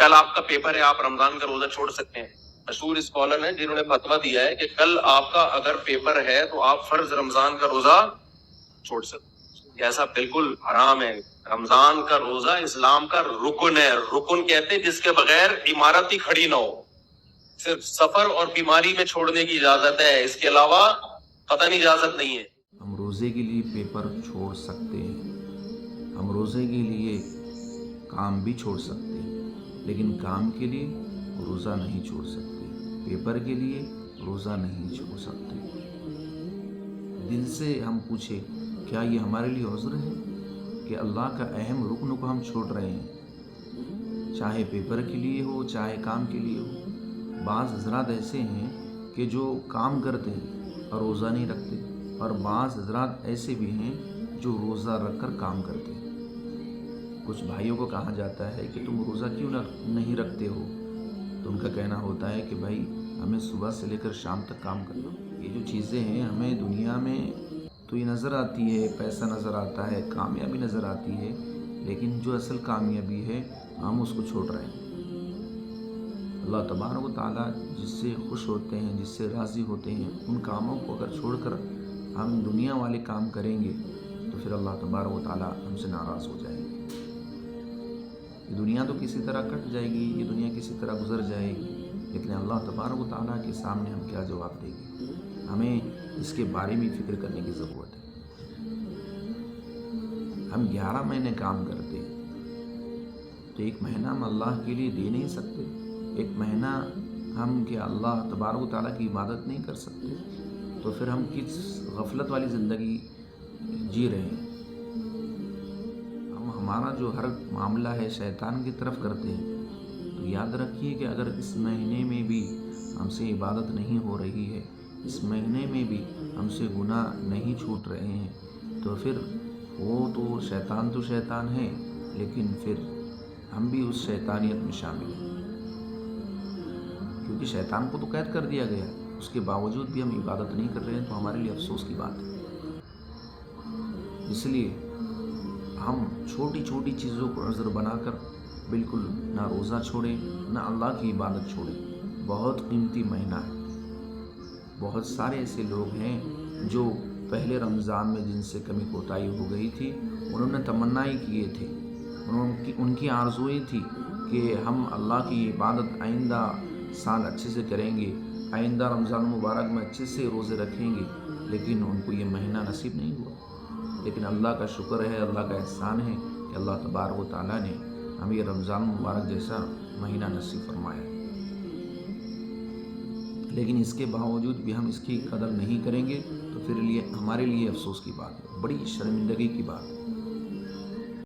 کل آپ کا پیپر ہے, آپ رمضان کا روزہ چھوڑ سکتے ہیں. مشہور اسکالر ہیں جنہوں نے فتویٰ دیا ہے کہ کل آپ کا اگر پیپر ہے تو آپ فرض رمضان کا روزہ چھوڑ سکتے ہیں. ایسا بالکل حرام ہے. رمضان کا روزہ اسلام کا رکن ہے. رکن کہتے ہیں جس کے بغیر عمارت ہی کھڑی نہ ہو. صرف سفر اور بیماری میں چھوڑنے کی اجازت ہے, اس کے علاوہ قطعاً اجازت نہیں ہے. ہم روزے کے لیے پیپر چھوڑ سکتے ہیں, ہم روزے کے لیے کام بھی چھوڑ سکتے ہیں, لیکن کام کے لیے روزہ نہیں چھوڑ سکتے, پیپر کے لیے روزہ نہیں چھوڑ سکتے. دل سے ہم پوچھے کیا یہ ہمارے لیے عذر ہے کہ اللہ کا اہم رکن کو ہم چھوڑ رہے ہیں, چاہے پیپر کے لیے ہو چاہے کام کے لیے ہو. بعض حضرات ایسے ہیں کہ جو کام کرتے ہیں اور روزہ نہیں رکھتے, اور بعض حضرات ایسے بھی ہیں جو روزہ رکھ کر کام کرتے ہیں. کچھ بھائیوں کو کہا جاتا ہے کہ تم روزہ کیوں نہیں رکھتے ہو, تو ان کا کہنا ہوتا ہے کہ بھائی ہمیں صبح سے لے کر شام تک کام کرنا. یہ جو چیزیں ہیں ہمیں دنیا میں تو یہ نظر آتی ہے, پیسہ نظر آتا ہے, کامیابی نظر آتی ہے, لیکن جو اصل کامیابی ہے ہم اس کو چھوڑ رہے ہیں. اللہ تبارک و تعالیٰ جس سے خوش ہوتے ہیں, جس سے راضی ہوتے ہیں, ان کاموں کو اگر چھوڑ کر ہم دنیا والے کام کریں گے تو پھر اللہ تبارک و تعالیٰ ہم سے ناراض ہو جائیں گے. یہ دنیا تو کسی طرح کٹ جائے گی, یہ دنیا کسی طرح گزر جائے گی, لیکن اللہ تبارک و تعالیٰ کے سامنے ہم کیا جواب دیں گے؟ ہمیں اس کے بارے میں فکر کرنے کی ضرورت ہے. ہم 11 مہینے کام کرتے ہیں تو ایک مہینہ ہم اللہ کے لیے دے نہیں سکتے, ایک مہینہ ہم کیا اللہ تبارک و تعالیٰ کی عبادت نہیں کر سکتے؟ تو پھر ہم کس غفلت والی زندگی جی رہے ہیں. ہمارا جو ہر معاملہ ہے شیطان کی طرف کرتے ہیں, تو یاد رکھیے کہ اگر اس مہینے میں بھی ہم سے عبادت نہیں ہو رہی ہے, اس مہینے میں بھی ہم سے گناہ نہیں چھوٹ رہے ہیں, تو پھر وہ تو شیطان ہے, لیکن پھر ہم بھی اس شیطانیت میں شامل ہیں, کیونکہ شیطان کو تو قید کر دیا گیا, اس کے باوجود بھی ہم عبادت نہیں کر رہے ہیں, تو ہمارے لیے افسوس کی بات ہے. اس لیے ہم چھوٹی چھوٹی چیزوں کو عذر بنا کر بالکل نہ روزہ چھوڑیں نہ اللہ کی عبادت چھوڑیں. بہت قیمتی مہینہ ہے. بہت سارے ایسے لوگ ہیں جو پہلے رمضان میں جن سے کمی کوتاہی ہو گئی تھی, انہوں نے تمنائی کیے تھے, ان کی آرزوئی تھی کہ ہم اللہ کی عبادت آئندہ سال اچھے سے کریں گے, آئندہ رمضان مبارک میں اچھے سے روزے رکھیں گے, لیکن ان کو یہ مہینہ نصیب نہیں ہوا. لیکن اللہ کا شکر ہے, اللہ کا احسان ہے کہ اللہ تبارک و تعالیٰ نے ہمیں یہ رمضان مبارک جیسا مہینہ نصیب فرمایا. لیکن اس کے باوجود بھی ہم اس کی قدر نہیں کریں گے تو پھر ہمارے لیے افسوس کی بات ہے, بڑی شرمندگی کی بات ہے.